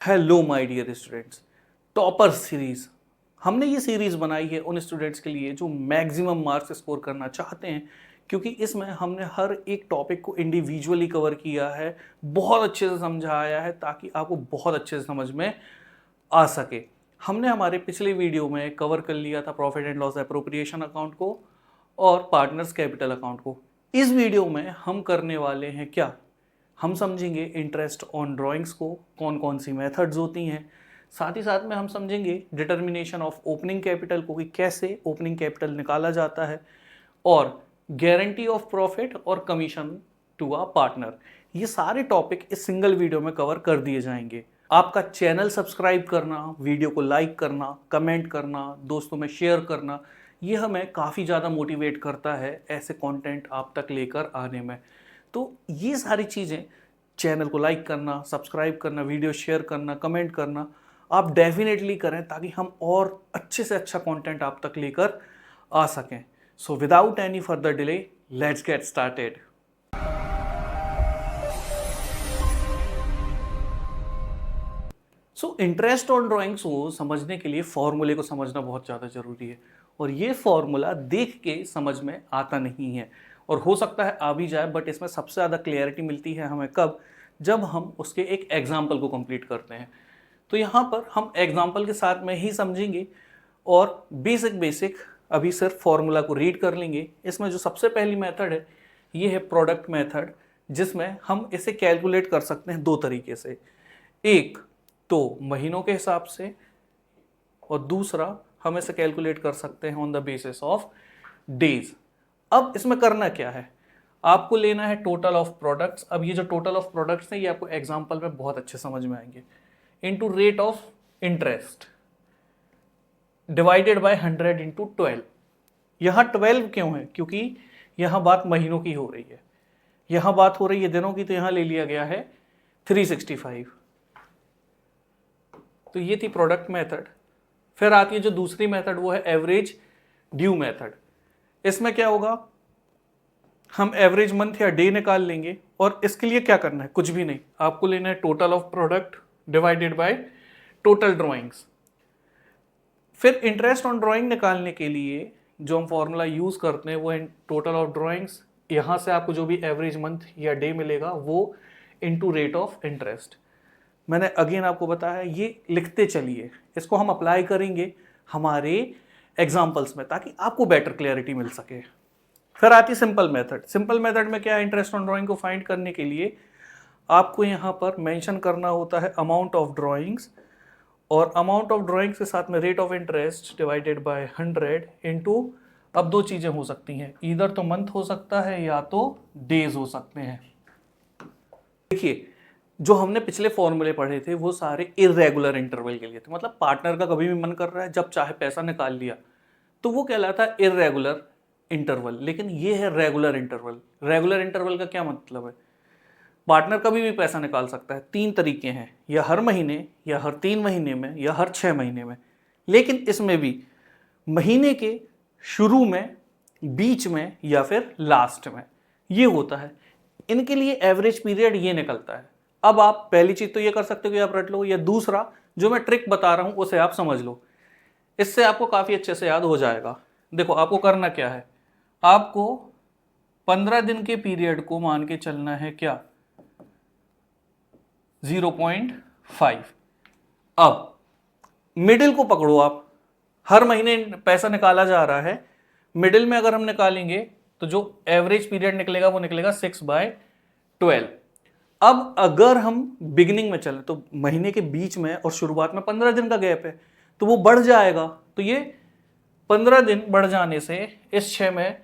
Hello my dear students, topper series. हमने ये series बनाई है उन स्टूडेंट्स के लिए जो मैक्सिमम मार्क्स स्कोर करना चाहते हैं, क्योंकि इसमें हमने हर एक टॉपिक को इंडिविजुअली कवर किया है, बहुत अच्छे से समझाया है ताकि आपको बहुत अच्छे से समझ में आ सके। हमने हमारे पिछले वीडियो में कवर कर लिया था profit and loss appropriation account को और पार्टनर्स कैपिटल अकाउंट को। इस वीडियो में हम करने वाले हैं क्या, हम समझेंगे इंटरेस्ट ऑन ड्राइंग्स को, कौन कौन सी मेथड्स होती हैं। साथ ही साथ में हम समझेंगे डिटर्मिनेशन ऑफ ओपनिंग कैपिटल को, कि कैसे ओपनिंग कैपिटल निकाला जाता है, और गारंटी ऑफ प्रॉफिट और कमीशन टू अ पार्टनर। ये सारे टॉपिक इस सिंगल वीडियो में कवर कर दिए जाएंगे। आपका चैनल सब्सक्राइब करना, वीडियो को लाइक करना, कमेंट करना, दोस्तों में शेयर करना, ये हमें काफ़ी ज़्यादा मोटिवेट करता है ऐसे कंटेंट आप तक लेकर आने में। तो ये सारी चीज़ें, चैनल को लाइक करना, सब्सक्राइब करना, वीडियो शेयर करना, कमेंट करना, आप डेफिनेटली करें ताकि हम और अच्छे से अच्छा कंटेंट आप तक लेकर आ सकें। So without any further delay, let's get started. So interest on drawings को समझने के लिए फॉर्मूले को समझना बहुत ज़्यादा ज़रूरी है, और ये फॉर्मूला देख के समझ में आता नहीं है, और हो सकता है आ भी जाए, बट इसमें सबसे ज़्यादा क्लियरिटी मिलती है हमें कब, जब हम उसके एक एग्जाम्पल को कंप्लीट करते हैं। तो यहाँ पर हम एग्जाम्पल के साथ में ही समझेंगे, और बेसिक अभी सिर्फ फॉर्मूला को रीड कर लेंगे। इसमें जो सबसे पहली मेथड है ये है प्रोडक्ट मेथड, जिसमें हम इसे कैलकुलेट कर सकते हैं दो तरीके से। एक तो महीनों के हिसाब से, और दूसरा हम इसे कैलकुलेट कर सकते हैं on the basis of days. अब इसमें करना क्या है, आपको लेना है टोटल ऑफ प्रोडक्ट्स। अब ये जो टोटल ऑफ प्रोडक्ट्स हैं ये आपको एग्जांपल में बहुत अच्छे समझ में आएंगे। Into rate of interest divided by 100 into 12। यहाँ 12 क्यों है, क्योंकि यहाँ बात महीनों की हो रही है, यहाँ बात हो रही है दिनों की, तो यहाँ ले लिया गया है 365। तो ये थी प्रोडक्ट मेथड। फिर आती है जो दूसरी मेथड, वो है एवरेज ड्यू मेथड। इसमें क्या होगा, हम एवरेज मंथ या डे निकाल लेंगे, और इसके लिए क्या करना है, कुछ भी नहीं, आपको लेना है total of product divided by total drawings. फिर इंटरेस्ट ऑन ड्राइंग निकालने के लिए जो हम फॉर्मूला यूज करते हैं वो है टोटल ऑफ ड्राइंग्स, यहाँ से आपको जो भी एवरेज मंथ या डे मिलेगा वो इनटू रेट ऑफ इंटरेस्ट। मैंने अगेन आपको बताया, ये लिखते चलिए, इसको हम अप्लाई करेंगे हमारे एग्जाम्पल्स में ताकि आपको बेटर क्लैरिटी मिल सके। फिर आती सिंपल मेथड। सिंपल मेथड में क्या है, इंटरेस्ट ऑन ड्राइंग को फाइंड करने के लिए आपको यहाँ पर मेंशन करना होता है अमाउंट ऑफ ड्राइंग्स, और अमाउंट ऑफ ड्राइंग्स के साथ में rate of interest divided by 100 into, अब दो चीज़ें हो सकती हैं, इधर तो मंथ हो सकता है या तो डेज हो सकते हैं। देखिए, जो हमने पिछले फॉर्मूले पढ़े थे वो सारे इरेगुलर इंटरवल के लिए थे, मतलब पार्टनर का कभी भी मन कर रहा है जब चाहे पैसा निकाल लिया, तो वो कहलाता है इरेगुलर इंटरवल। लेकिन ये है रेगुलर इंटरवल। रेगुलर इंटरवल का क्या मतलब है, पार्टनर कभी भी पैसा निकाल सकता है। तीन तरीके हैं, या हर महीने, या हर 3 महीने में, या हर 6 महीने में। लेकिन इसमें भी महीने के शुरू में, बीच में, या फिर लास्ट में ये होता है। इनके लिए एवरेज पीरियड ये निकलता है। अब आप पहली चीज तो ये कर सकते हो कि आप रट लो, या दूसरा जो मैं ट्रिक बता रहा हूं उसे आप समझ लो, इससे आपको काफी अच्छे से याद हो जाएगा। देखो, आपको करना क्या है, आपको 15 दिन के पीरियड को मान के चलना है क्या, 0.5। अब मिडिल को पकड़ो आप, हर महीने पैसा निकाला जा रहा है, मिडिल में अगर हम निकालेंगे तो जो एवरेज पीरियड निकलेगा वो निकलेगा 6/12। अब अगर हम बिगिनिंग में चलें तो महीने के बीच में और शुरुआत में 15 दिन का गैप है, तो वो बढ़ जाएगा। तो ये 15 दिन बढ़ जाने से इस 6 में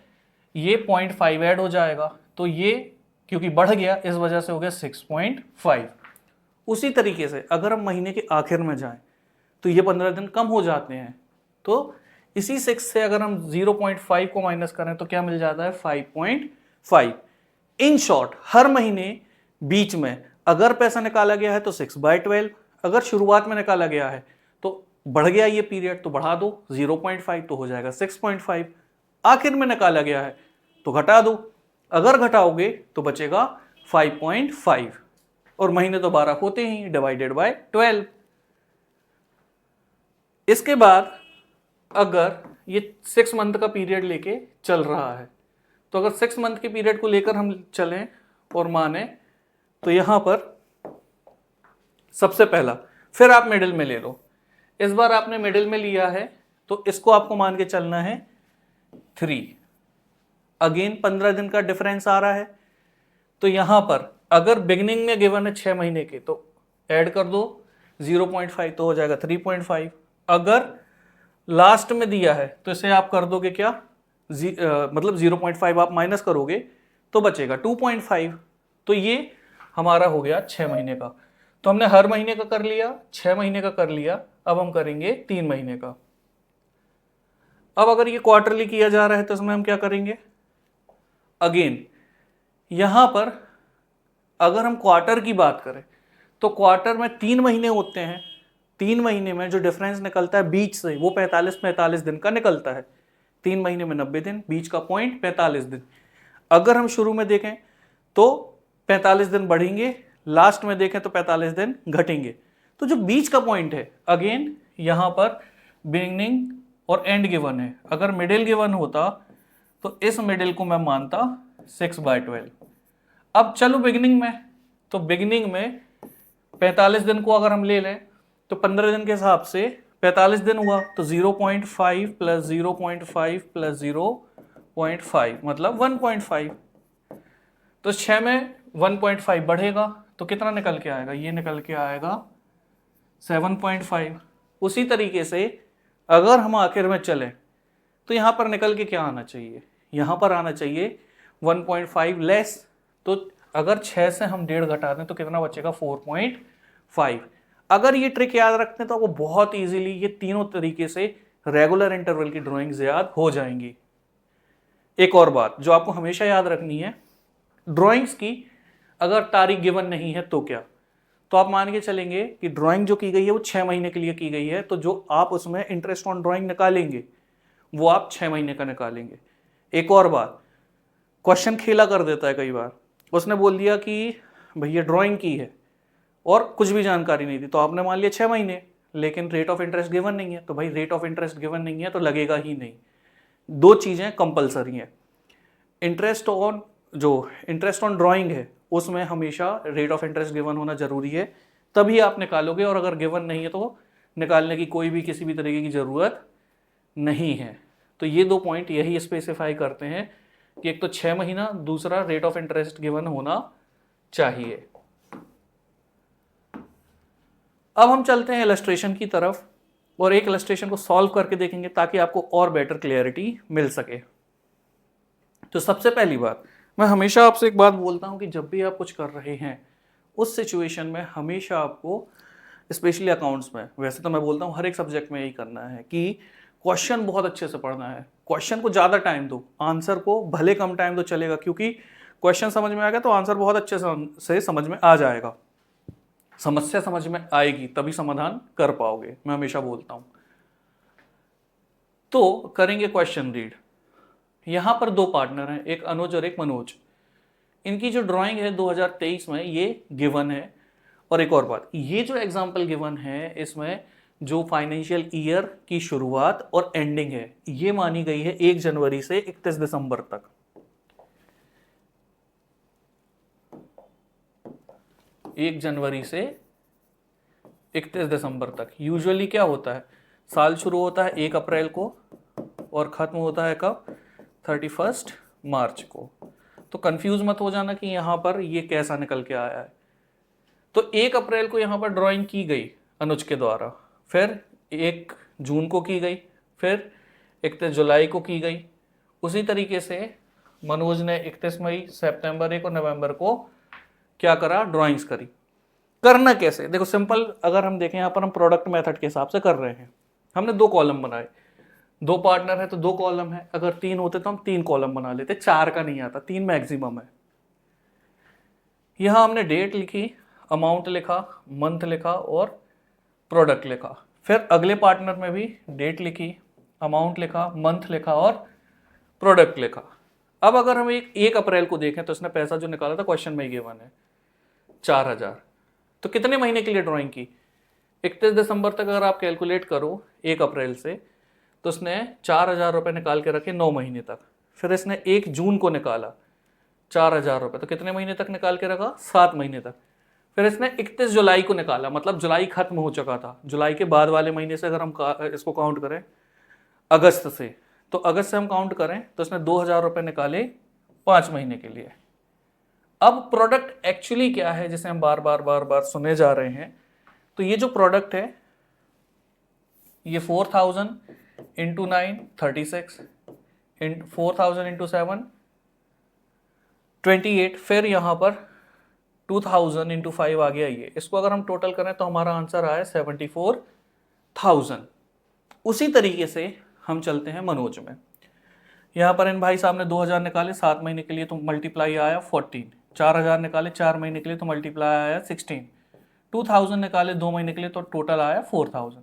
ये 0.5 ऐड हो जाएगा, तो ये क्योंकि बढ़ गया इस वजह से हो गया 6.5। उसी तरीके से अगर हम महीने के आखिर में जाएं तो ये 15 दिन कम हो जाते हैं, तो इसी 6 से अगर हम 0.5 को माइनस करें तो क्या मिल जाता है, 5.5। इन शॉर्ट, हर महीने बीच में अगर पैसा निकाला गया है तो 6/12, अगर शुरुआत में निकाला गया है तो बढ़ गया ये पीरियड तो बढ़ा दो 0.5 तो हो जाएगा 6.5, आखिर में निकाला गया है तो घटा दो, अगर घटाओगे तो बचेगा 5.5। और महीने तो 12 होते ही, डिवाइडेड बाय 12। इसके बाद अगर ये 6 मंथ का पीरियड लेके चल रहा है, तो अगर 6 मंथ के पीरियड को लेकर हम चलें और माने, तो यहां पर सबसे पहला, फिर आप मिडिल में ले लो। इस बार आपने मिडिल में लिया है तो इसको आपको मान के चलना है 3। अगेन 15 दिन का डिफरेंस आ रहा है, तो यहां पर अगर बिगिनिंग में गिवन है 6 महीने के तो ऐड कर दो 0.5 तो हो जाएगा 3.5। अगर लास्ट में दिया है तो इसे आप कर दोगे क्या, मतलब 0.5 आप माइनस करोगे तो बचेगा 2.5। तो ये हमारा हो गया 6 महीने का। तो हमने हर महीने का कर लिया, 6 महीने का कर लिया, अब हम करेंगे 3 महीने का। अब अगर ये क्वार्टरली किया जा रहा है तो इसमें हम क्या करेंगे, अगेन यहां पर अगर हम क्वार्टर की बात करें तो क्वार्टर में 3 महीने होते हैं। 3 महीने में जो डिफरेंस निकलता है बीच से वो 45 दिन का निकलता है। 3 महीने में 90 दिन, बीच का पॉइंट 45 दिन। अगर हम शुरू में देखें तो 45 दिन बढ़ेंगे, लास्ट में देखें तो 45 दिन घटेंगे। तो जो बीच का पॉइंट है, अगेन यहां पर बिगिनिंग और एंड गिवन है। अगर मिडिल गिवन होता तो इस मिडिल को मैं मानता 6/12। अब चलो बिगिनिंग में, तो बिगिनिंग में 45 दिन को अगर हम ले लें तो 15 दिन के हिसाब से 45 दिन हुआ, तो 0.5 प्लस 0.5 प्लस 0.5 मतलब 1.5। तो 6 में 1.5 बढ़ेगा तो कितना निकल के आएगा, ये निकल के आएगा 7.5। उसी तरीके से अगर हम आखिर में चलें तो यहां पर निकल के क्या आना चाहिए, यहां पर आना चाहिए 1.5 लेस। तो अगर 6 से हम 1.5 घटा दें तो कितना बचेगा 4.5। अगर ये ट्रिक याद रखते हैं तो आपको बहुत इजीली ये तीनों तरीके से रेगुलर इंटरवल की ड्राइंग्स याद हो जाएंगी। एक और बात जो आपको हमेशा याद रखनी है, ड्राइंग्स की अगर तारीख गिवन नहीं है तो क्या, तो आप मान के चलेंगे कि ड्राइंग जो की गई है वो 6 महीने के लिए की गई है, तो जो आप उसमें इंटरेस्ट ऑन ड्राइंग निकालेंगे वो आप 6 महीने का निकालेंगे। एक और बात, क्वेश्चन खेला कर देता है कई बार, उसने बोल दिया कि भैया ड्राइंग की है और कुछ भी जानकारी नहीं थी, तो आपने मान लिया 6 महीने, लेकिन रेट ऑफ इंटरेस्ट गिवन नहीं है, तो भाई रेट ऑफ इंटरेस्ट गिवन नहीं है तो लगेगा ही नहीं। दो चीज़ें कंपलसरी हैं, इंटरेस्ट ऑन ड्राइंग है उसमें हमेशा रेट ऑफ इंटरेस्ट गिवन होना जरूरी है, तभी आप निकालोगे, और अगर गिवन नहीं है तो निकालने की कोई भी किसी भी तरीके की ज़रूरत नहीं है। तो ये 2 पॉइंट यही स्पेसिफाई करते हैं कि एक तो 6 महीना, दूसरा रेट ऑफ इंटरेस्ट गिवन होना चाहिए। अब हम चलते हैं इलस्ट्रेशन की तरफ और एक इलस्ट्रेशन को सॉल्व करके देखेंगे ताकि आपको और बेटर क्लियरिटी मिल सके। तो सबसे पहली बात, मैं हमेशा आपसे एक बात बोलता हूं कि जब भी आप कुछ कर रहे हैं उस सिचुएशन में हमेशा आपको, स्पेशली अकाउंट्स में, वैसे तो मैं बोलता हूं हर एक सब्जेक्ट में यही करना है कि क्वेश्चन बहुत अच्छे से पढ़ना है। क्वेश्चन को ज़्यादा टाइम दो, आंसर को भले कम टाइम दो चलेगा, क्योंकि क्वेश्चन समझ में आ गया तो आंसर बहुत अच्छे से समझ में आ जाएगा। समस्या समझ में आएगी तभी समाधान कर पाओगे, मैं हमेशा बोलता हूं। तो करेंगे क्वेश्चन रीड। यहां पर 2 पार्टनर हैं, एक अनुज और एक मनोज। इनकी जो ड्राइंग है 2023 में ये गिवन है। और एक और बात, ये जो एग्जाम्पल गिवन है इसमें जो फाइनेंशियल ईयर की शुरुआत और एंडिंग है ये मानी गई है 1 जनवरी से 31 दिसंबर तक। 1 जनवरी से 31 दिसंबर तक। यूजुअली क्या होता है, साल शुरू होता है 1 अप्रैल को और ख़त्म होता है कब, 31 मार्च को। तो कंफ्यूज मत हो जाना कि यहाँ पर ये कैसा निकल के आया है। तो 1 अप्रैल को यहाँ पर ड्राइंग की गई अनुज के द्वारा, फिर 1 जून को की गई, फिर 31 जुलाई को की गई। उसी तरीके से मनोज ने 31 मई, सितंबर 1 और नवंबर को क्या करा, ड्राइंग्स करी। करना कैसे, देखो सिंपल, अगर हम देखें यहाँ पर हम प्रोडक्ट मेथड के हिसाब से कर रहे हैं। हमने 2 कॉलम बनाए, 2 पार्टनर है तो 2 कॉलम है, अगर 3 होते तो हम 3 कॉलम बना लेते, 4 का नहीं आता, 3 मैक्सिमम है। यहां हमने डेट लिखी, अमाउंट लिखा, मंथ लिखा और प्रोडक्ट लिखा। फिर अगले पार्टनर में भी डेट लिखी, अमाउंट लिखा, मंथ लिखा और प्रोडक्ट लिखा। अब अगर हम 1 अप्रैल को देखें तो इसने पैसा जो निकाला था क्वेश्चन में गिवन है 4000। तो कितने महीने के लिए ड्राइंग की? 31 दिसंबर तक अगर आप कैलकुलेट करो 1 अप्रैल से, तो उसने 4,000 रुपये निकाल के रखे 9 महीने तक। फिर इसने 1 जून को निकाला 4,000 रुपये, तो कितने महीने तक निकाल के रखा? 7 महीने तक। फिर इसने 31 जुलाई को निकाला, मतलब जुलाई खत्म हो चुका था। जुलाई के बाद वाले महीने से अगर हम इसको काउंट करें अगस्त से, तो अगस्त से हम काउंट करें तो इसने 2,000 रुपये निकाले 5 महीने के लिए। अब प्रोडक्ट एक्चुअली क्या है जिसे हम बार बार सुने जा रहे हैं, तो ये जो प्रोडक्ट है ये 4,000 इंटू 9 36, 4,000 इंटू 7 28, फिर यहां पर 2,000 इंटू 5 आ गया ये। इसको अगर हम टोटल करें तो हमारा आंसर आया 74,000। उसी तरीके से हम चलते हैं मनोज में। यहाँ पर इन भाई साहब ने 2,000 निकाले 7 महीने के लिए, तो मल्टीप्लाई आया 14। 4,000 निकाले 4 महीने के लिए, तो मल्टीप्लाई आया 16। 2,000 निकाले 2 महीने के लिए, तो टोटल आया 4,000।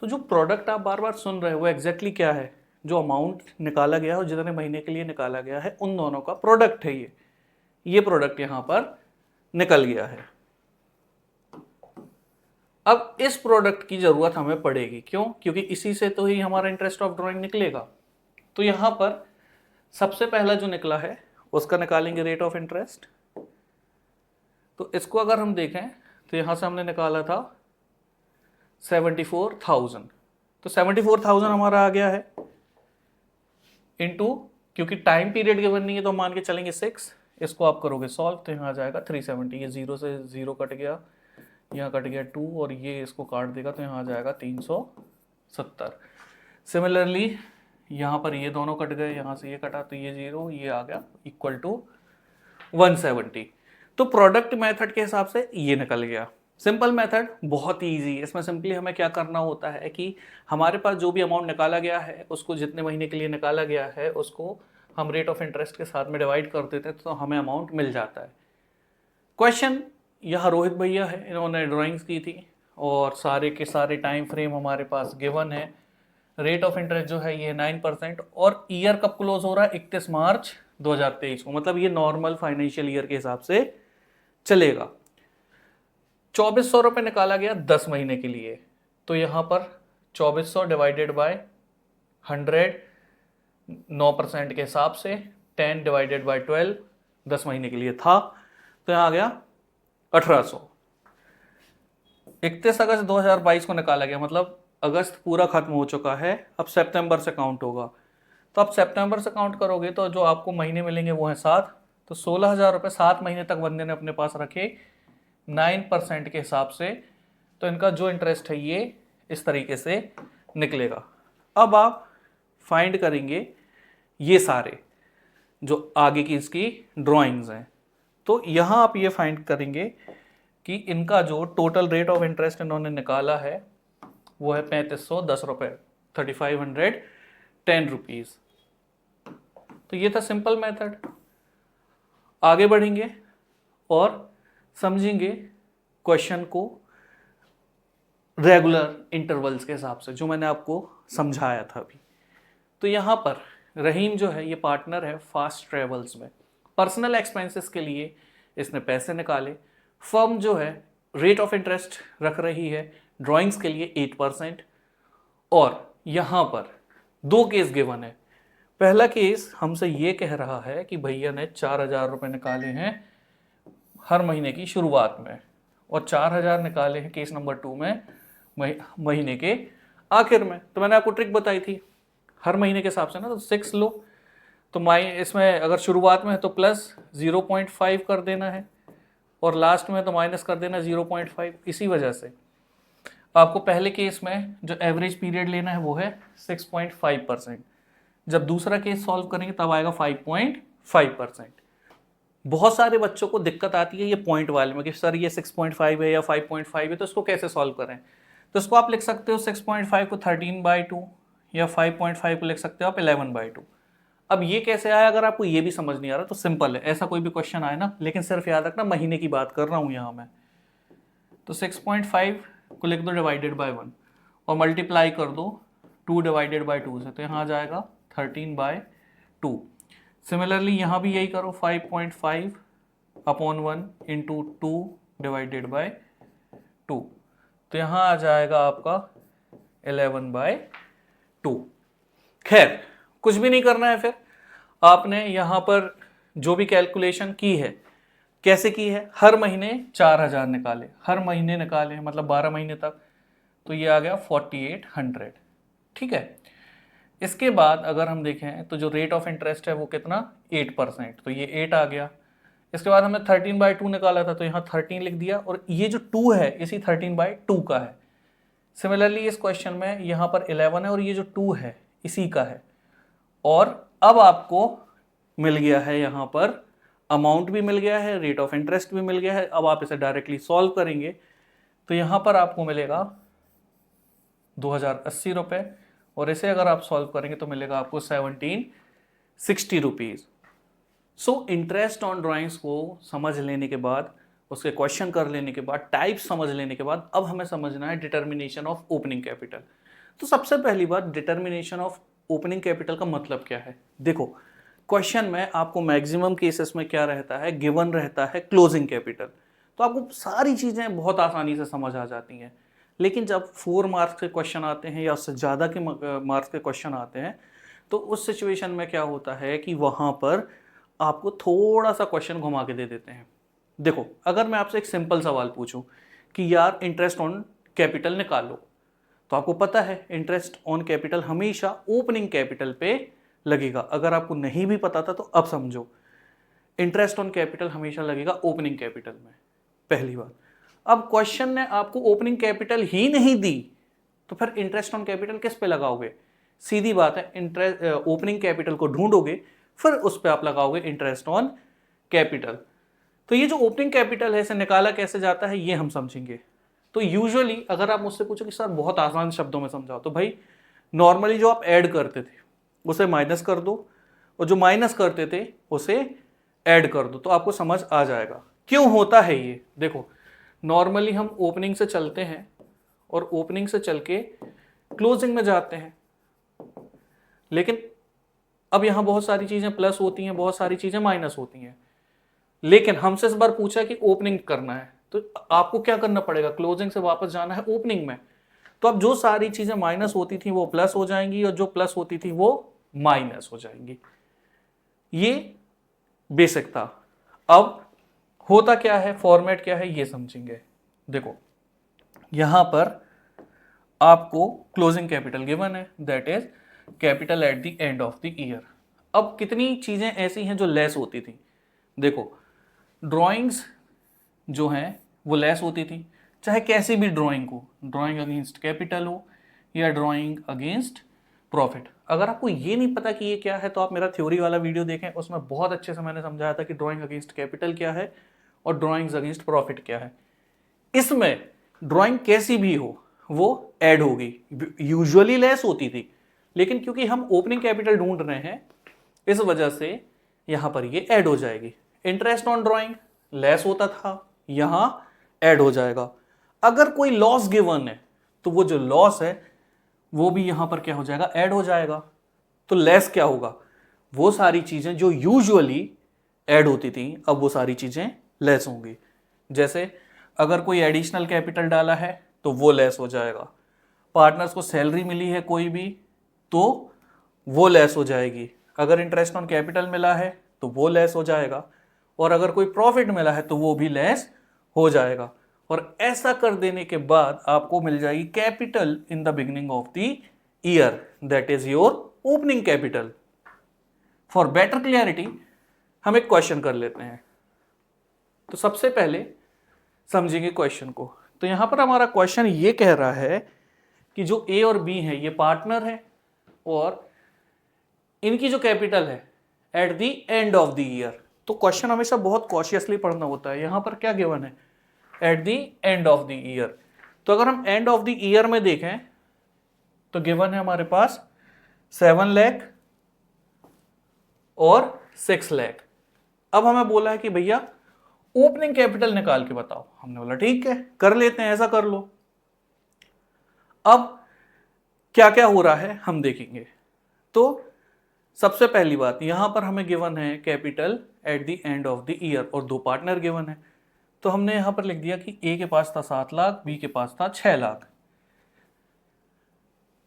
तो जो प्रोडक्ट आप बार बार सुन रहे हो वो एग्जैक्टली क्या है? जो अमाउंट निकाला गया है और जितने महीने के लिए निकाला गया है, उन दोनों का प्रोडक्ट है ये प्रोडक्ट यहाँ पर निकल गया है। अब इस प्रोडक्ट की जरूरत हमें पड़ेगी, क्यों? क्योंकि इसी से तो ही हमारा इंटरेस्ट ऑफ ड्राइंग निकलेगा। तो यहां पर सबसे पहला जो निकला है उसका निकालेंगे रेट ऑफ इंटरेस्ट। तो इसको अगर हम देखें तो यहां से हमने निकाला था 74,000, तो 74,000 हमारा आ गया है इनटू, क्योंकि टाइम पीरियड गिवन नहीं है तो मान के चलेंगे 6। इसको आप करोगे सॉल्व तो यहाँ आ जाएगा 370। ये 0 से 0 कट गया, यहाँ कट गया 2, और ये इसको काट देगा तो यहाँ आ जाएगा 370। सिमिलरली यहाँ पर ये दोनों कट गए, यहाँ से ये कटा तो ये 0, ये आ गया इक्वल टू 170। तो प्रोडक्ट मेथड के हिसाब से ये निकल गया। सिंपल मेथड, बहुत ईजी। इसमें सिंपली हमें क्या करना होता है कि हमारे पास जो भी अमाउंट निकाला गया है उसको, जितने महीने के लिए निकाला गया है उसको हम रेट ऑफ इंटरेस्ट के साथ में डिवाइड कर देते हैं तो हमें अमाउंट मिल जाता है। क्वेश्चन यहाँ रोहित भैया है, इन्होंने ड्राइंग्स की थी और सारे के सारे टाइम फ्रेम हमारे पास गिवन है। रेट ऑफ इंटरेस्ट जो है ये 9%, और ईयर कब क्लोज हो रहा है? 31 मार्च 2023 को, मतलब ये नॉर्मल फाइनेंशियल ईयर के हिसाब से चलेगा। 2,400 रुपये निकाला गया 10 महीने के लिए, तो यहाँ पर 2,400 डिवाइडेड बाय 100 9% के हिसाब से 10 डिवाइडेड बाय 12 10 महीने के लिए था, तो यहाँ आ गया 1,800। 31 अगस्त 2022 को निकाला गया, मतलब अगस्त पूरा खत्म हो चुका है, अब सितंबर से काउंट होगा। तो आप सितंबर से काउंट करोगे तो जो आपको महीने मिलेंगे वो हैं 7, तो 16,000 रुपये 7 महीने तक बंदे ने अपने पास रखे 9% के हिसाब से। तो इनका जो इंटरेस्ट है ये इस तरीके से निकलेगा। अब आप फाइंड करेंगे ये सारे जो आगे की इसकी ड्राइंग्स हैं, तो यहाँ आप ये फाइंड करेंगे कि इनका जो टोटल रेट ऑफ इंटरेस्ट इन्होंने निकाला है वो है 3,510 रुपये, 3,510 रुपीज़। तो ये था सिंपल मेथड। आगे बढ़ेंगे और समझेंगे क्वेश्चन को रेगुलर इंटरवल्स के हिसाब से, जो मैंने आपको समझाया था अभी। तो यहाँ पर रहीम जो है ये पार्टनर है फास्ट ट्रेवल्स में। पर्सनल एक्सपेंसेस के लिए इसने पैसे निकाले। फर्म जो है रेट ऑफ इंटरेस्ट रख रही है ड्राइंग्स के लिए 8%, और यहाँ पर 2 केस गिवन है। पहला केस हमसे ये कह रहा है कि भैया ने 4,000 रुपये निकाले हैं हर महीने की शुरुआत में, और 4,000 निकाले हैं केस नंबर 2 में महीने के आखिर में। तो मैंने आपको ट्रिक बताई थी हर महीने के हिसाब से ना, तो 6 लो, तो इसमें अगर शुरुआत में है तो प्लस 0.5 कर देना है, और लास्ट में तो माइनस कर देना 0.5। इसी वजह से आपको पहले केस में जो एवरेज पीरियड लेना है वो है 6.5%। जब दूसरा केस सॉल्व करेंगे तब आएगा 5.5%। बहुत सारे बच्चों को दिक्कत आती है ये पॉइंट वाले में कि सर ये 6.5 है या 5.5 है, तो इसको कैसे सॉल्व करें? तो इसको आप लिख सकते हो 6.5 को 13/2, या 5.5 को लिख सकते हो आप 11/2। अब ये कैसे आया? अगर आपको ये भी समझ नहीं आ रहा तो सिंपल है, ऐसा कोई भी क्वेश्चन आए ना, लेकिन सिर्फ याद रखना महीने की बात कर रहा हूँ यहाँ मैं। तो 6.5 को लिख दो डिवाइडेड बाय 1, और मल्टीप्लाई कर दो 2 डिवाइडेड बाय 2 से, तो यहाँ आ जाएगा 13/2। सिमिलरली यहाँ भी यही करो 5.5 अपॉन 1 इंटू 2 डिवाइडेड बाय 2, तो यहां आ जाएगा आपका 11/2। खैर कुछ भी नहीं करना है, फिर आपने यहां पर जो भी कैलकुलेशन की है, कैसे की है, हर महीने 4000 निकाले, हर महीने निकाले, मतलब 12 महीने तक, तो ये आ गया 4800। ठीक है, इसके बाद अगर हम देखें तो जो रेट ऑफ इंटरेस्ट है वो कितना, 8%, तो ये 8 आ गया। इसके बाद हमने 13/2 निकाला था, तो यहाँ 13 लिख दिया, और ये जो 2 है इसी 13/2 का है। सिमिलरली इस क्वेश्चन में यहाँ पर 11 है और ये जो 2 है इसी का है। और अब आपको मिल गया है यहाँ पर अमाउंट भी मिल गया है, रेट ऑफ इंटरेस्ट भी मिल गया है। अब आप इसे डायरेक्टली सॉल्व करेंगे तो यहाँ पर आपको मिलेगा 2080 रुपये, और इसे अगर आप सॉल्व करेंगे तो मिलेगा आपको 1760 rupees. So interest on drawings को समझ लेने के बाद, उसके क्वेश्चन कर लेने के बाद, टाइप समझ लेने के बाद, अब हमें समझना है डिटर्मिनेशन ऑफ ओपनिंग कैपिटल। तो सबसे पहली बात, डिटर्मिनेशन ऑफ ओपनिंग कैपिटल का मतलब क्या है। देखो क्वेश्चन में आपको मैक्सिमम केसेस में क्या रहता है, गिवन रहता है क्लोजिंग कैपिटल, तो आपको सारी चीज़ें बहुत आसानी से समझ आ जाती हैं। लेकिन जब 4 मार्क्स के क्वेश्चन आते हैं या उससे ज़्यादा के मार्क्स के क्वेश्चन आते हैं, तो उस सिचुएशन में क्या होता है कि वहाँ पर आपको थोड़ा सा क्वेश्चन घुमा के दे देते हैं। देखो अगर मैं आपसे एक सिंपल सवाल पूछूं कि यार इंटरेस्ट ऑन कैपिटल निकालो, तो आपको पता है इंटरेस्ट ऑन कैपिटल हमेशा ओपनिंग कैपिटल पे लगेगा। अगर आपको नहीं भी पता था तो अब समझो, इंटरेस्ट ऑन कैपिटल हमेशा लगेगा ओपनिंग कैपिटल में, पहली बात। अब क्वेश्चन ने आपको ओपनिंग कैपिटल ही नहीं दी, तो फिर इंटरेस्ट ऑन कैपिटल किस पे लगाओगे। सीधी बात है, इंटरेस्ट ओपनिंग कैपिटल को ढूंढोगे, फिर उस पर आप लगाओगे इंटरेस्ट ऑन कैपिटल। तो ये जो ओपनिंग कैपिटल है इसे निकाला कैसे जाता है ये हम समझेंगे। तो यूजुअली अगर आप मुझसे पूछो कि सर बहुत आसान शब्दों में समझाओ, तो भाई नॉर्मली जो आप ऐड करते थे उसे माइनस कर दो, और जो माइनस करते थे उसे ऐड कर दो, तो आपको समझ आ जाएगा क्यों होता है ये। देखो नॉर्मली हम ओपनिंग से चलते हैं और ओपनिंग से चल के क्लोजिंग में जाते हैं, लेकिन अब यहां बहुत सारी चीजें प्लस होती हैं, बहुत सारी चीजें माइनस होती हैं। लेकिन हमसे इस बार पूछा कि ओपनिंग करना है, तो आपको क्या करना पड़ेगा, क्लोजिंग से वापस जाना है ओपनिंग में। तो अब जो सारी चीजें माइनस होती थी वो प्लस हो जाएंगी, और जो प्लस होती थी वो माइनस हो जाएंगी। ये बेसिक था। अब होता क्या है, फॉर्मेट क्या है ये समझेंगे। देखो यहां पर आपको क्लोजिंग कैपिटल गिवन है, that is capital at the end of the year. अब कितनी चीजें ऐसी हैं जो लेस होती थी। देखो ड्राइंग्स जो हैं वो लेस होती थी, चाहे कैसी भी ड्राइंग हो, ड्राइंग अगेंस्ट कैपिटल हो या ड्राइंग अगेंस्ट प्रॉफिट। अगर आपको ये नहीं पता कि ये क्या है तो आप मेरा थ्योरी वाला वीडियो देखें, उसमें बहुत अच्छे से मैंने समझाया था कि ड्राइंग अगेंस्ट कैपिटल क्या है और ड्राइंग्स अगेंस्ट प्रॉफिट क्या है। इसमें ड्राइंग कैसी भी हो वो ऐड होगी, यूजुअली लेस होती थी, लेकिन क्योंकि हम ओपनिंग कैपिटल ढूंढ रहे हैं इस वजह से यहां पर ये ऐड हो जाएगी। इंटरेस्ट ऑन ड्राइंग लेस होता था, यहां ऐड हो जाएगा। अगर कोई लॉस गिवन है तो वो जो लॉस है वो भी यहां पर क्या हो जाएगा, ऐड हो जाएगा। तो लेस क्या होगा, वो सारी चीजें जो यूजुअली ऐड होती थी अब वो सारी चीजें लेस होंगी। जैसे अगर कोई एडिशनल कैपिटल डाला है तो वो लेस हो जाएगा, पार्टनर्स को सैलरी मिली है कोई भी तो वो लेस हो जाएगी, अगर इंटरेस्ट ऑन कैपिटल मिला है तो वो लेस हो जाएगा, और अगर कोई प्रॉफिट मिला है तो वो भी लेस हो जाएगा। और ऐसा कर देने के बाद आपको मिल जाएगी capital in the beginning of the year, that is your opening capital. For better clarity हम एक क्वेश्चन कर लेते हैं। तो सबसे पहले समझेंगे क्वेश्चन को। तो यहां पर हमारा क्वेश्चन ये कह रहा है कि जो ए और बी है ये पार्टनर है, और इनकी जो कैपिटल है at the end of the year. तो क्वेश्चन हमेशा बहुत कॉशियसली पढ़ना होता है। यहां पर क्या गिवन है, at the end of the year. तो अगर हम एंड ऑफ द ईयर में देखें तो गिवन है हमारे पास 7 लाख और 6 लाख। अब हमें बोला है कि भैया ओपनिंग कैपिटल निकाल के बताओ। हमने बोला ठीक है कर लेते हैं, ऐसा कर लो। अब क्या क्या हो रहा है हम देखेंगे। तो सबसे पहली बात, यहां पर हमें गिवन है capital at the end of the year और 2 पार्टनर गिवन है। तो हमने यहां पर लिख दिया कि ए के पास था 7 लाख, बी के पास था 6 lakh.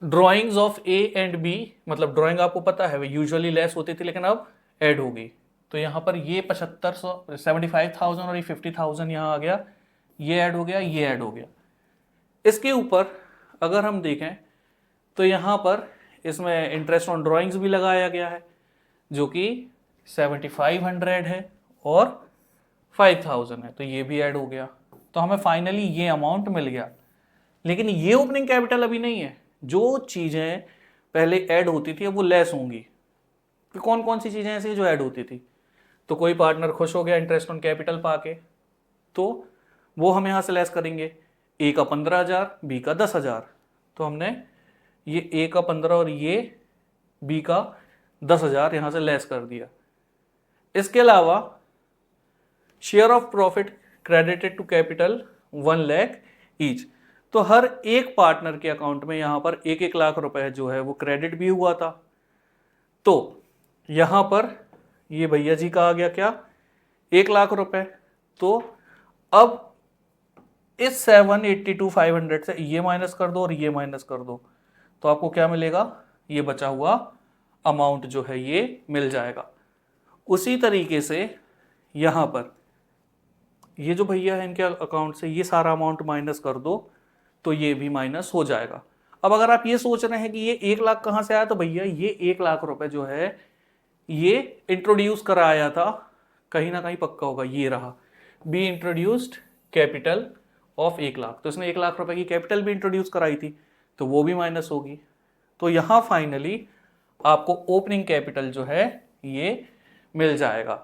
Drawings of A and B, मतलब ड्राइंग आपको पता है यूजुअली लेस होती थी लेकिन अब ऐड होगी। तो यहाँ पर ये 7500 75,000 और ये 50,000 यहाँ आ गया, ये ऐड हो गया, ये ऐड हो गया। इसके ऊपर अगर हम देखें तो यहाँ पर इसमें इंटरेस्ट ऑन ड्राइंग्स भी लगाया गया है जो कि 7500 है और 5000 है, तो ये भी ऐड हो गया। तो हमें फाइनली ये अमाउंट मिल गया। लेकिन ये ओपनिंग कैपिटल अभी नहीं है, जो चीज़ें पहले ऐड होती थी अब वो लेस होंगी। कि कौन कौन सी चीज़ें ऐसी जो ऐड होती थी? तो कोई पार्टनर खुश हो गया इंटरेस्ट ऑन कैपिटल पाके, तो वो हम यहाँ से लेस करेंगे। ए का 15,000, बी का 10,000, तो हमने ये ए का 15 और ये बी का 10,000 यहाँ से लेस कर दिया। इसके अलावा share of profit credited to capital 1 lakh each, तो हर एक पार्टनर के अकाउंट में यहाँ पर 1-1 लाख रुपए जो है वो क्रेडिट भी हुआ था। तो यहाँ पर ये भैया जी का आ गया क्या, 1 लाख रुपए। तो अब इस 782,500 से ये माइनस कर दो और ये माइनस कर दो, तो आपको क्या मिलेगा, ये बचा हुआ अमाउंट जो है ये मिल जाएगा। उसी तरीके से यहाँ पर ये जो भैया है इनके अकाउंट से ये सारा अमाउंट माइनस कर दो तो ये भी माइनस हो जाएगा। अब अगर आप ये सोच रहे हैं कि ये 1 लाख कहाँ से आया, तो भैया ये 1 लाख रुपए जो है ये इंट्रोड्यूस कराया था, कहीं ना कहीं पक्का होगा, ये रहा, be introduced capital of 1 lakh, तो इसने 1 लाख रुपए की कैपिटल भी इंट्रोड्यूस कराई थी, तो वो भी माइनस होगी। तो यहाँ फाइनली आपको ओपनिंग कैपिटल जो है ये मिल जाएगा।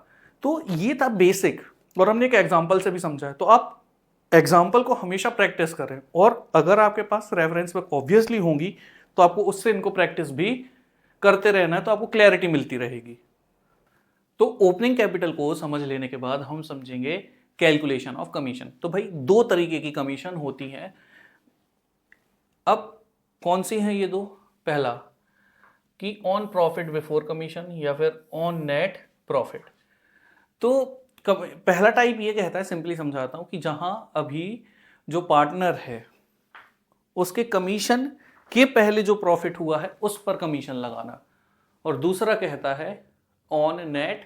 तो ये था बेसिक, और हमने एक एग्जाम्पल से भी समझा है। तो आप एग्जाम्पल को हमेशा प्रैक्टिस करें, और अगर आपके पास रेफरेंस बुक ऑब्वियसली होंगी तो आपको उससे इनको प्रैक्टिस भी करते रहना है, तो आपको क्लैरिटी मिलती रहेगी। तो ओपनिंग कैपिटल को समझ लेने के बाद हम समझेंगे कैलकुलेशन ऑफ कमीशन। तो भाई 2 तरीके की कमीशन होती है। अब कौन सी हैं ये 2? पहला कि ऑन प्रॉफिट बिफोर कमीशन या फिर ऑन नेट प्रॉफिट। तो पहला टाइप ये कहता है, सिंपली समझाता हूं, कि जहां अभी जो पार्टनर है उसके कमीशन के पहले जो प्रॉफिट हुआ है उस पर कमीशन लगाना, और दूसरा कहता है ऑन नेट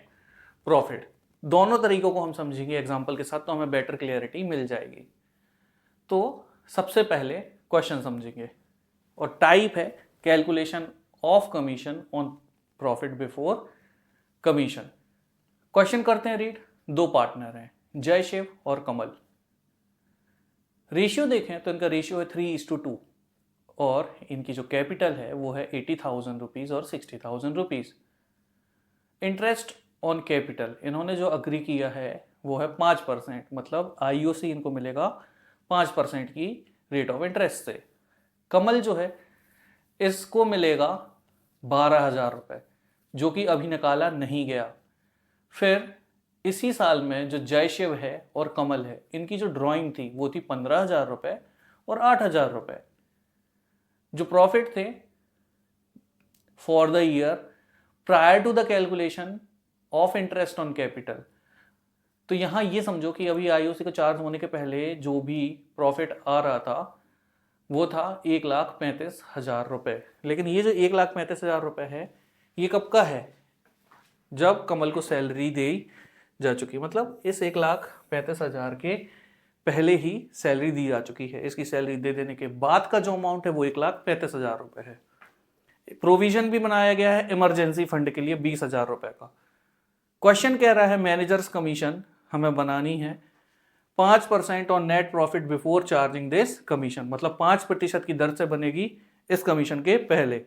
प्रॉफिट। दोनों तरीकों को हम समझेंगे एग्जांपल के साथ, तो हमें बेटर क्लियरिटी मिल जाएगी। तो सबसे पहले क्वेश्चन समझेंगे, और टाइप है calculation of commission on profit before commission. Question करते हैं रीड। 2 पार्टनर हैं, जय शिव और कमल। रेशियो देखें तो इनका रेशियो है 3:2, और इनकी जो कैपिटल है वो है 80,000 रुपीज और 60,000 रुपीज। इंटरेस्ट ऑन कैपिटल इन्होंने जो अग्री किया है वो है 5%, मतलब आईओसी इनको मिलेगा 5% की रेट ऑफ इंटरेस्ट से। कमल जो है इसको मिलेगा 12,000 रुपये, जो कि अभी निकाला नहीं गया। फिर इसी साल में जो जयशिव है और कमल है, इनकी जो ड्राइंग थी वो थी 15,000 रुपये और 8,000 रुपये। जो प्रॉफिट थे for the year prior to the calculation of interest on capital, तो यहां ये समझो कि अभी आईओसी को चार्ज होने के पहले जो भी प्रॉफिट आ रहा था वो था 1,35,000 रुपये। लेकिन ये जो 1,35,000 रुपये है ये कब का है? जब कमल को सैलरी दी जा चुकी, मतलब इस 1,35,000 के पहले ही सैलरी दी जा चुकी है। इसकी सैलरी दे देने के बाद का जो अमाउंट है वो 1,35,000 रुपये है। प्रोविजन भी बनाया गया है इमरजेंसी फंड के लिए 20,000 रुपये का। क्वेश्चन कह रहा है मैनेजर्स कमीशन हमें बनानी है 5% on net profit before charging this commission, मतलब 5% की दर से बनेगी इस कमीशन के पहले।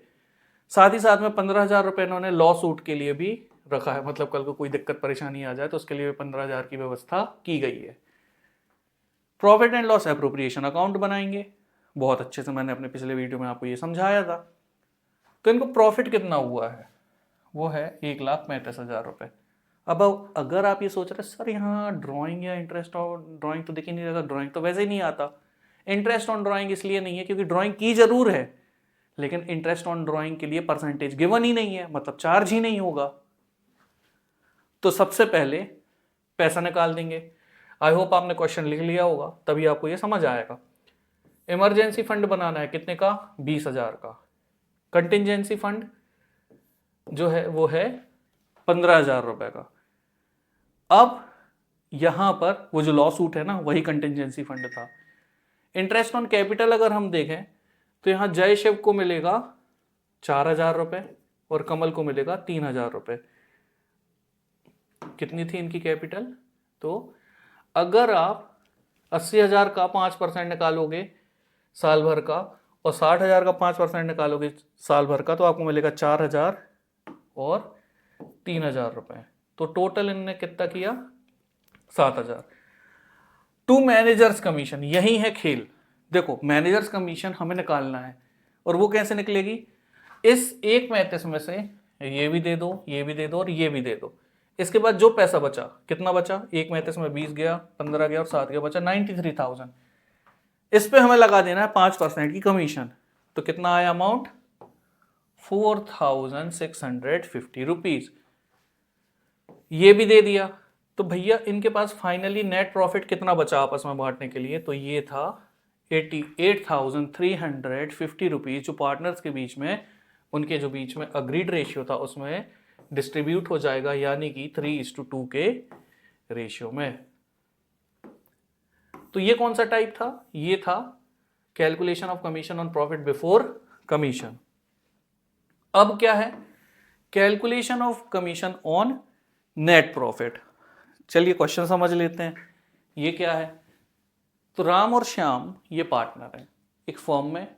साथ ही साथ में 15,000 रुपये इन्होंने लॉ सूट के लिए भी रखा है, मतलब कल को कोई दिक्कत परेशानी आ जाए तो उसके लिए 15,000 की व्यवस्था की गई है। Profit and loss appropriation account बनाएंगे, बहुत अच्छे से मैंने अपने पिछले वीडियो में आपको ये समझाया था। तो इनको प्रॉफिट कितना हुआ है वो है 1,35,000 रुपये। अब अगर आप ये सोच रहे सर यहाँ ड्राइंग या इंटरेस्ट ऑन ड्राइंग तो दिख ही नहीं रहा, ड्राइंग तो वैसे ही नहीं आता। इंटरेस्ट ऑन ड्राइंग इसलिए नहीं है क्योंकि ड्राइंग की जरूर है लेकिन इंटरेस्ट ऑन ड्राइंग के लिए परसेंटेज गिवन ही नहीं है, मतलब चार्ज ही नहीं होगा। तो सबसे पहले पैसा निकाल देंगे। आई होप आपने क्वेश्चन लिख लिया होगा, तभी आपको ये समझ आएगा। इमरजेंसी फंड बनाना है कितने का? 20,000 का। कंटिजेंसी फंड जो है वो है 15,000 रुपए का। अब यहां पर वो जो लॉ सूट है ना, वही कंटिजेंसी फंड था। इंटरेस्ट ऑन कैपिटल अगर हम देखें तो यहां जय शिव को मिलेगा 4,000 रुपए और कमल को मिलेगा 3,000 रुपए। कितनी थी इनकी कैपिटल? तो अगर आप 80,000 का 5% निकालोगे साल भर का और 60,000 का 5% निकालोगे साल भर का, तो आपको मिलेगा 4,000 और 3,000 रुपए। तो टोटल इनने कितना किया? 7,000। टू मैनेजर्स कमीशन, यही है खेल। देखो मैनेजर्स कमीशन हमें निकालना है और वो कैसे निकलेगी? इस एक मैथ्स में से ये भी दे दो, ये भी दे दो और ये भी दे दो। इसके बाद जो पैसा बचा, कितना बचा? एक मैथ्स में 20 गया, 15 गया और 7 गया, बचा 93,000। इस पे हमें लगा देना है 5% की कमीशन। तो कितना आया अमाउंट? 4,650 रुपीज। ये भी दे दिया। तो भैया इनके पास फाइनली नेट प्रॉफिट कितना बचा आपस में बांटने के लिए? तो ये था 88,350 रुपीज, जो पार्टनर्स के बीच में, उनके जो बीच में अग्रीड रेशियो था उसमें डिस्ट्रीब्यूट हो जाएगा, यानी कि 3:2 के रेशियो में। तो ये कौन सा टाइप था? ये था calculation of commission on profit before commission. अब क्या है? Calculation of commission on net profit. चलिए क्वेश्चन समझ लेते हैं। ये क्या है? तो राम और श्याम ये पार्टनर हैं एक फर्म में,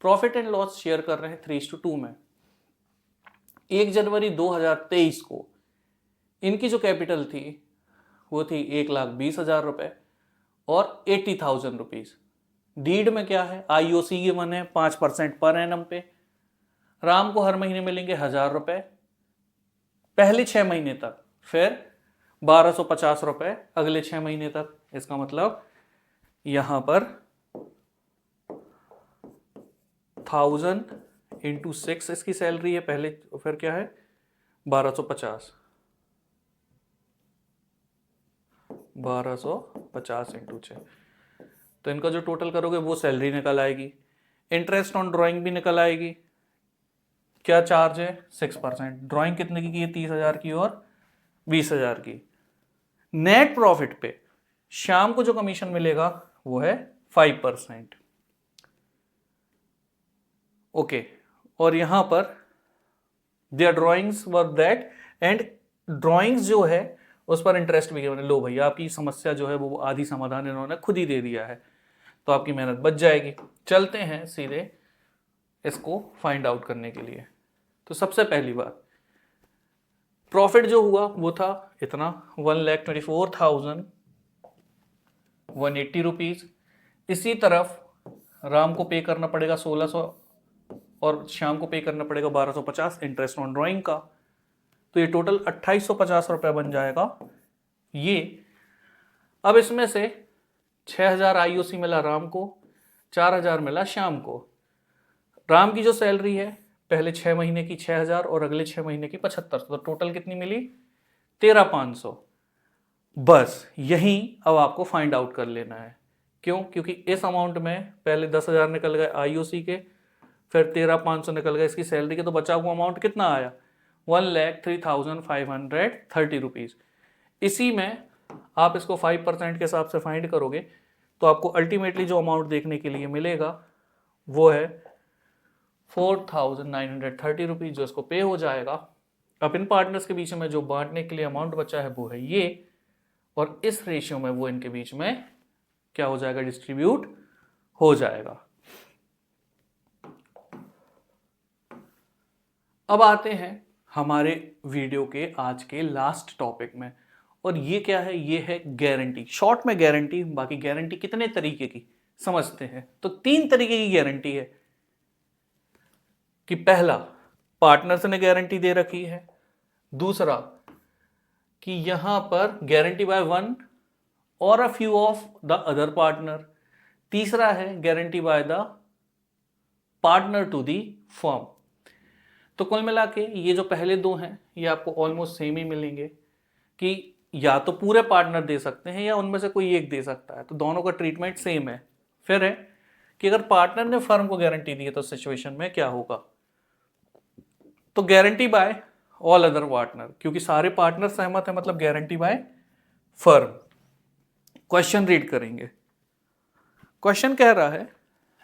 प्रॉफिट एंड लॉस शेयर कर रहे हैं 3:2 में। 1 जनवरी 2023 को इनकी जो कैपिटल थी वो थी 1,20,000 रुपए और 80,000 रुपीज। डीड में क्या है? IOC गिवन है 5% पर एनम पे। राम को हर महीने मिलेंगे 1,000 रुपए पहले 6 महीने तक, फिर 1,250 रुपए अगले 6 महीने तक। इसका मतलब यहां पर 1,000 × 6 इसकी सैलरी है पहले, फिर क्या है? 1,250 × 6। तो इनका जो टोटल करोगे वो सैलरी निकल आएगी। इंटरेस्ट ऑन ड्राइंग भी निकल आएगी। क्या चार्ज है? 6%। ड्राइंग कितने की है? 30,000 की और 20,000 की। नेट प्रॉफिट पे शाम को जो कमीशन मिलेगा वो है 5%। ओके, और यहां पर there drawings were that, and drawings जो है उस पर इंटरेस्ट भी गिवन है। लो भैया आपकी समस्या जो है वो आधी समाधान इन्होंने खुद ही दे दिया है, तो आपकी मेहनत बच जाएगी। चलते हैं सीधे इसको फाइंड आउट करने के लिए। तो सबसे पहली बात, प्रॉफिट जो हुआ वो था इतना 1,24,180 रुपीज। इसी तरफ राम को पे करना पड़ेगा 1,600 और श्याम को पे करना पड़ेगा 1,250 इंटरेस्ट ऑन ड्राइंग का। तो ये टोटल 2,850 रुपया बन जाएगा ये। अब इसमें से 6,000 IOC मिला राम को, 4,000 मिला श्याम को। राम की जो सैलरी है पहले 6 महीने की 6,000 और अगले 6 महीने की 75, तो टोटल कितनी मिली? 13,500। बस यही अब आपको फाइंड आउट कर लेना है। क्यों? क्योंकि इस अमाउंट में पहले 10,000 निकल गए IOC के, फिर 13,500 निकल गए इसकी सैलरी के, तो बचा हुआ अमाउंट कितना आया? 1,03,530 रुपीज। इसी में आप इसको 5% के हिसाब से फाइंड करोगे तो आपको अल्टीमेटली जो अमाउंट देखने के लिए मिलेगा वो है 4,930 रुपीज, जो इसको पे हो जाएगा। अब इन पार्टनर्स के बीच में जो बांटने के लिए अमाउंट बचा है वो है ये, और इस रेशियो में वो इनके बीच में क्या हो जाएगा? डिस्ट्रीब्यूट हो जाएगा। अब आते हैं हमारे वीडियो के आज के लास्ट टॉपिक में, और ये क्या है? ये है गारंटी। शॉर्ट में गारंटी। बाकी गारंटी कितने तरीके की समझते हैं। तो 3 तरीके की गारंटी है कि पहला, पार्टनर्स ने गारंटी दे रखी है। दूसरा कि यहां पर गारंटी बाय वन और a few of the other partner. तीसरा है guarantee by the partner to the firm. तो कुल मिला के ये जो पहले दो हैं ये आपको ऑलमोस्ट सेम ही मिलेंगे कि या तो पूरे पार्टनर दे सकते हैं या उनमें से कोई एक दे सकता है, तो दोनों का ट्रीटमेंट सेम है। फिर है कि अगर पार्टनर ने फर्म को गारंटी दी है तो सिचुएशन में क्या होगा, तो guarantee bye all other partner, क्योंकि सारे पार्टनर सहमत है मतलब guarantee by firm. Question read करेंगे। क्वेश्चन कह रहा है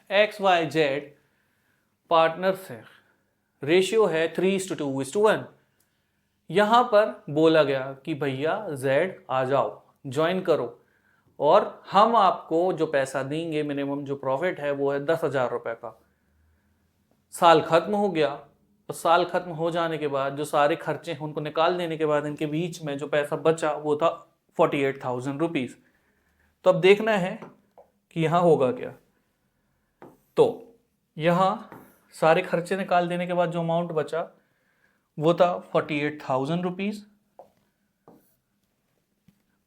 एक्स वाई जेड पार्टनर्स है, रेशियो है 3:2:1। यहां पर बोला गया कि भैया जेड आ जाओ, ज्वाइन करो, और हम आपको जो पैसा देंगे, मिनिमम जो प्रॉफिट है वो है 10,000 रुपए का। साल खत्म हो गया, तो साल खत्म हो जाने के बाद जो सारे खर्चे हैं उनको निकाल देने के बाद इनके बीच में जो पैसा बचा वो था 48,000 रुपीज। तो अब देखना है कि यहां होगा क्या। तो यहां सारे खर्चे निकाल देने के बाद जो अमाउंट बचा वो था 48,000 रुपीज,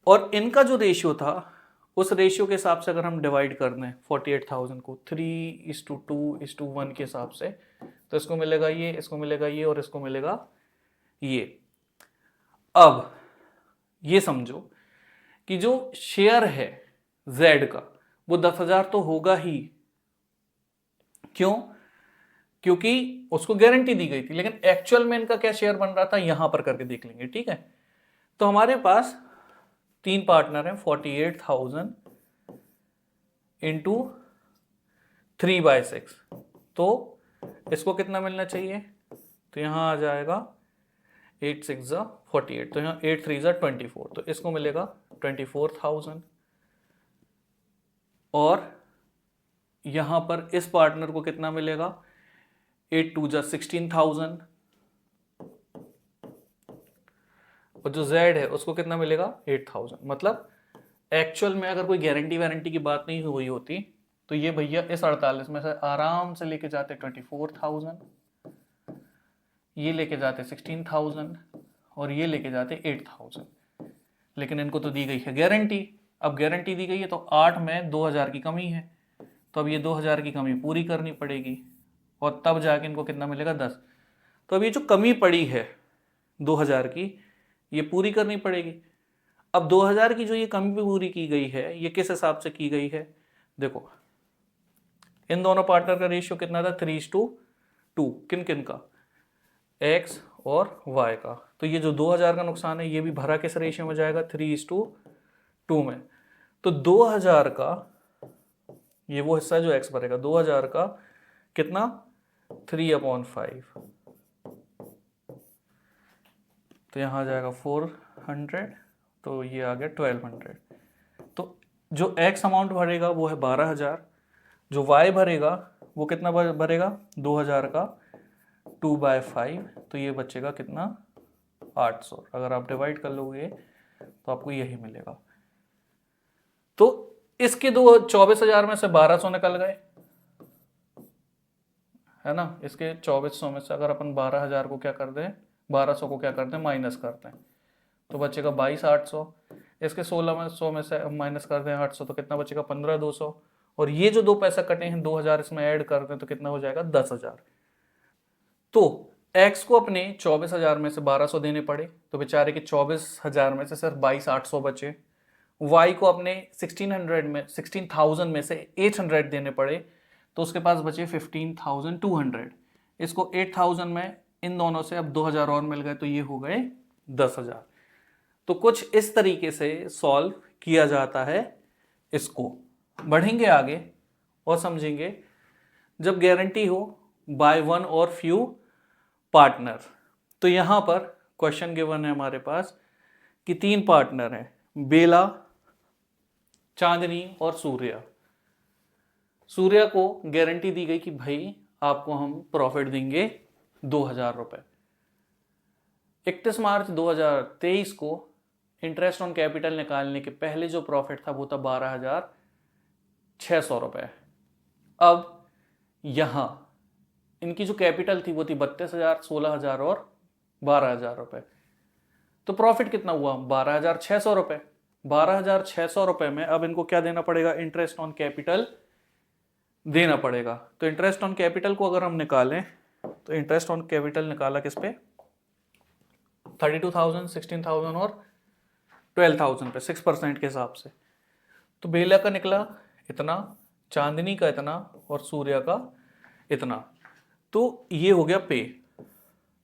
और इनका जो रेशियो था उस रेशियो के हिसाब से अगर हम डिवाइड कर दें 48,000 को 3:2:1 के हिसाब से, तो इसको मिलेगा ये, इसको मिलेगा ये, और इसको मिलेगा ये। अब ये समझो कि जो शेयर है जेड का वो 10,000 तो होगा ही। क्यों? क्योंकि उसको गारंटी दी गई थी, लेकिन एक्चुअल में इनका क्या शेयर बन रहा था यहां पर करके देख लेंगे, ठीक है। तो हमारे पास 3 पार्टनर हैं, 48,000 इंटू 3/6, तो इसको कितना मिलना चाहिए, तो यहां आ जाएगा 8×6=48, तो यहाँ 8×3=24, तो इसको मिलेगा 24,000। और यहां पर इस पार्टनर को कितना मिलेगा, 8×2=16,000, और जो Z है उसको कितना मिलेगा 8,000। मतलब एक्चुअल में अगर कोई गारंटी वारंटी की बात नहीं हुई होती तो ये भैया इस 48 में से आराम से लेके जाते 24,000, ये लेके जाते 16,000, और ये लेके जाते 8,000। लेकिन इनको तो दी गई है गारंटी। अब गारंटी दी गई है तो 8 में 2,000 की कमी है, तो अब ये 2,000 की कमी पूरी करनी पड़ेगी, और तब जाके इनको कितना मिलेगा 10। तो अब ये जो कमी पड़ी है 2,000 की ये पूरी करनी पड़ेगी। अब 2,000 की जो ये कमी पूरी की गई है ये किस हिसाब से की गई है, देखो इन दोनों पार्टनर का रेशियो कितना था 3:2, किन किन का, एक्स और वाई का। तो ये जो 2,000 का नुकसान है ये भी भरा किस रेशियो में जाएगा 3:2 में। तो 2,000 का ये वो हिस्सा जो एक्स भरेगा, 2,000 का कितना 3/5, तो यहाँ आ जाएगा 400, तो ये आ गया 1200। तो जो एक्स अमाउंट भरेगा वो है 12,000, जो वाई भरेगा वो कितना भरेगा 2,000 का 2/5, तो ये बचेगा कितना 800। अगर आप डिवाइड कर लोगे तो आपको यही मिलेगा। तो इसके 24,000 में से 1,200 निकल गए, है ना। इसके 2,400 में से अगर अपन 12,000 को क्या कर दें, 1,200 को क्या करते हैं माइनस करते हैं, तो बचेगा 22,800। इसके 1600 में से माइनस कर दें 800, तो कितना बचेगा 15,200। और ये जो 2 पैसा कटे हैं 2,000 इसमें ऐड कर दें तो कितना हो जाएगा 10,000। तो एक्स को अपने 24,000 में से 1,200 देने पड़े, तो बेचारे के 24,000 में से सिर्फ 22,800 बचे। वाई को अपने 16,000 में से 800 देने पड़े, तो उसके पास बचे 15,200। इसको 8,000 में इन दोनों से अब 2,000 और मिल गए, तो ये हो गए 10,000। तो कुछ इस तरीके से सॉल्व किया जाता है इसको। बढ़ेंगे आगे और समझेंगे जब गारंटी हो बाय वन और फ्यू पार्टनर। तो यहां पर क्वेश्चन गिवन है हमारे पास कि 3 पार्टनर हैं, बेला, चांदनी और सूर्या। सूर्या को गारंटी दी गई कि भाई आपको हम प्रॉफिट देंगे 2,000 रुपए। 31 मार्च 2023 को इंटरेस्ट ऑन कैपिटल निकालने के पहले जो प्रॉफिट था वो था 12,600 रुपए। अब यहां इनकी जो कैपिटल थी वो थी 32,000, 16,000 और 12,000 रुपए। तो प्रॉफिट कितना हुआ 12,600 रुपए। 12,600 रुपए में अब इनको क्या देना पड़ेगा, इंटरेस्ट ऑन कैपिटल देना पड़ेगा। तो इंटरेस्ट ऑन कैपिटल को अगर हम निकालें तो इंटरेस्ट ऑन कैपिटल निकाला किस पे, 32,000, 16,000 और 12,000 पे 6% के हिसाब से। तो बेला का निकला इतना, चांदनी का इतना और सूर्या का इतना। तो ये हो गया पे।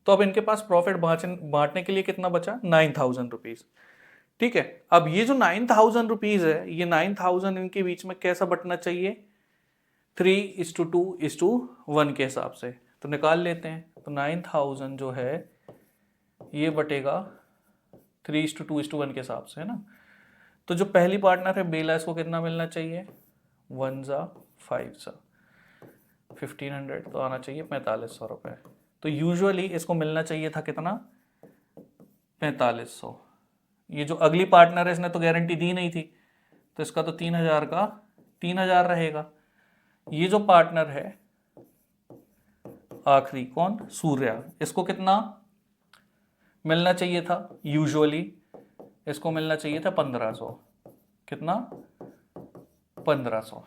तो अब इनके पास प्रॉफिट बांटने के लिए कितना बचा? 9,000 रुपीज। ठीक है, अब ये जो 9,000 रुपीज है, ये 9,000 इनके बीच में कैसा बटना चाहिए? 3:2:1 के हिसाब से। तो निकाल लेते हैं। तो 9,000 जो है ये बटेगा 3:2:1 के हिसाब से, है ना। तो जो पहली पार्टनर है बेला, इसको कितना मिलना चाहिए? 1 जा 5 जा 1500, तो आना चाहिए 4500 रुपये। तो यूजुअली इसको मिलना चाहिए था कितना? 4500। ये जो अगली पार्टनर है इसने तो गारंटी दी नहीं थी, तो इसका तो 3,000 का 3,000 रहेगा। ये जो पार्टनर है आखिरी, कौन? सूर्या, इसको कितना मिलना चाहिए था? यूजुअली इसको मिलना चाहिए था 1500। कितना? 1500।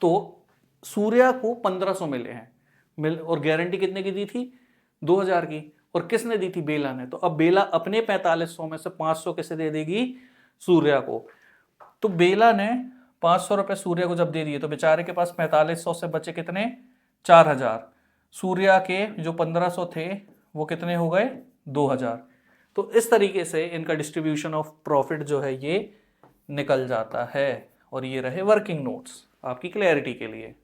तो सूर्या को 1500 मिले हैं और गारंटी कितने की दी थी? 2000 की। और किसने दी थी? बेला ने। तो अब बेला अपने 4500 में से 500 किसे दे देगी? सूर्या को। तो बेला ने 500 रुपए सूर्या को जब दे दिए तो बेचारे के पास 4500 से बचे कितने? 4000। सूर्या के जो 1500 थे वो कितने हो गए? 2000। तो इस तरीके से इनका डिस्ट्रीब्यूशन ऑफ प्रॉफिट जो है ये निकल जाता है। और ये रहे वर्किंग नोट्स आपकी क्लैरिटी के लिए।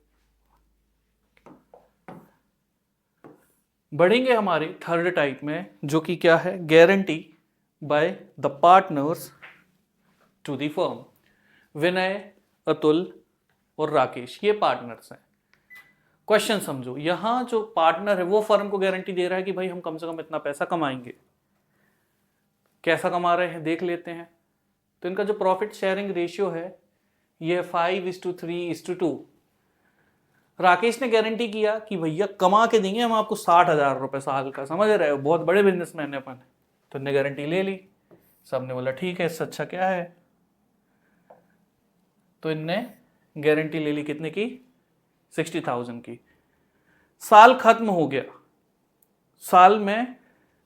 बढ़ेंगे हमारे थर्ड टाइप में, जो कि क्या है? Guarantee by the partners to the firm. Vinay, Atul और राकेश ये पार्टनर्स हैं। क्वेश्चन समझो, यहां जो पार्टनर है वो फर्म को गारंटी दे रहा है कि भाई हम कम से कम इतना पैसा कमाएंगे। कैसा कमा रहे हैं देख लेते हैं। तो इनका जो प्रॉफिट शेयरिंग रेशियो है ये 5:3:2। राकेश ने गारंटी किया कि भैया कमा के देंगे हम आपको 60,000 रुपए साल का, समझ रहे हो, बहुत बड़े बिजनेसमैन है अपन। तो इनने गारंटी ले ली, सबने बोला ठीक है, इससे अच्छा क्या है। तो इनने गारंटी ले ली कितने की? 60,000 की। साल खत्म हो गया, साल में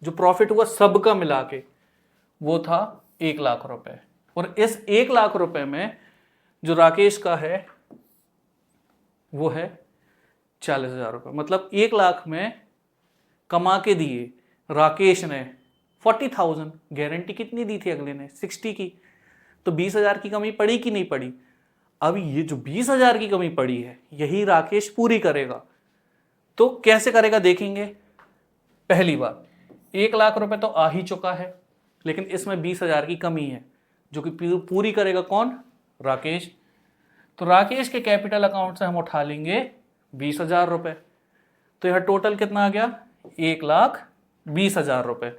जो प्रॉफिट हुआ सबका मिला के वो था 1 लाख रुपए। और इस 1 लाख रुपए में जो राकेश का है वो है 40,000 रुपये। मतलब 1 लाख में कमा के दिए राकेश ने 40,000। गारंटी कितनी दी थी अगले ने? 60 की। तो 20,000 की कमी पड़ी कि नहीं पड़ी? अब ये जो 20,000 की कमी पड़ी है यही राकेश पूरी करेगा। तो कैसे करेगा देखेंगे। पहली बात, 1 लाख रुपए तो आ ही चुका है, लेकिन इसमें 20,000 की कमी है जो कि पूरी करेगा कौन? राकेश। तो राकेश के कैपिटल अकाउंट से हम उठा लेंगे 20,000 रुपए। तो यह टोटल कितना आ गया? 1,20,000 रुपए।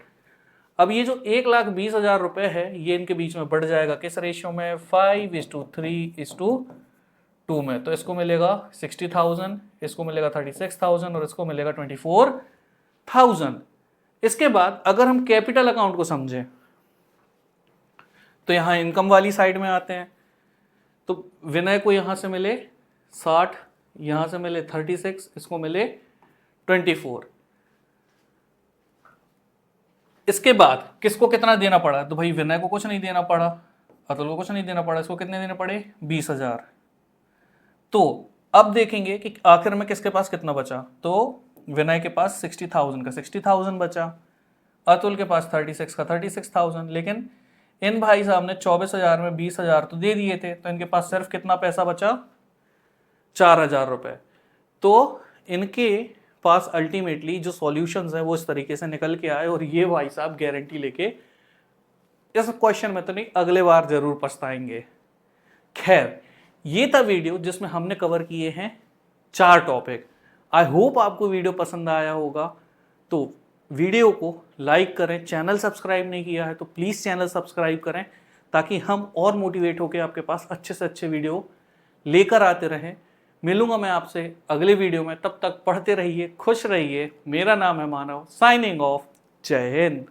अब ये जो 1,20,000 रुपए है ये इनके बीच में बढ़ जाएगा किस रेशियो में? 5:3:2 में। तो इसको मिलेगा 60,000, इसको मिलेगा 36,000 और इसको मिलेगा 24,000। इसके बाद अगर हम कैपिटल अकाउंट को समझें तो यहां इनकम वाली साइड में आते हैं। तो विनय को यहां से मिले 60, यहां से मिले 36, इसको मिले 24। इसके बाद किसको कितना देना पड़ा? तो भाई विनय को कुछ नहीं देना पड़ा, अतुल को कुछ नहीं देना पड़ा, इसको कितने देने पड़े? 20,000। तो अब देखेंगे कि आखिर में किसके पास कितना बचा। तो विनय के पास 60,000 का 60,000 बचा, अतुल के पास 36 का 36,000। लेकिन इन भाई साहब ने 24,000 में 20,000 तो दे दिए थे, तो इनके पास सिर्फ कितना पैसा बचा? 4,000 रुपए। तो इनके पास अल्टीमेटली जो सॉल्यूशंस है वो इस तरीके से निकल के आए। और ये भाई साहब गारंटी लेके इस क्वेश्चन में तो नहीं, अगले बार जरूर पछताएंगे। खैर, ये था वीडियो जिसमें हमने कवर किए हैं 4 टॉपिक। आई होप आपको वीडियो पसंद आया होगा। तो वीडियो को लाइक करें, चैनल सब्सक्राइब नहीं किया है तो प्लीज़ चैनल सब्सक्राइब करें ताकि हम और मोटिवेट होकर आपके पास अच्छे से अच्छे वीडियो लेकर आते रहें। मिलूंगा मैं आपसे अगले वीडियो में, तब तक पढ़ते रहिए, खुश रहिए। मेरा नाम है मानव, साइनिंग ऑफ। जय हिंद।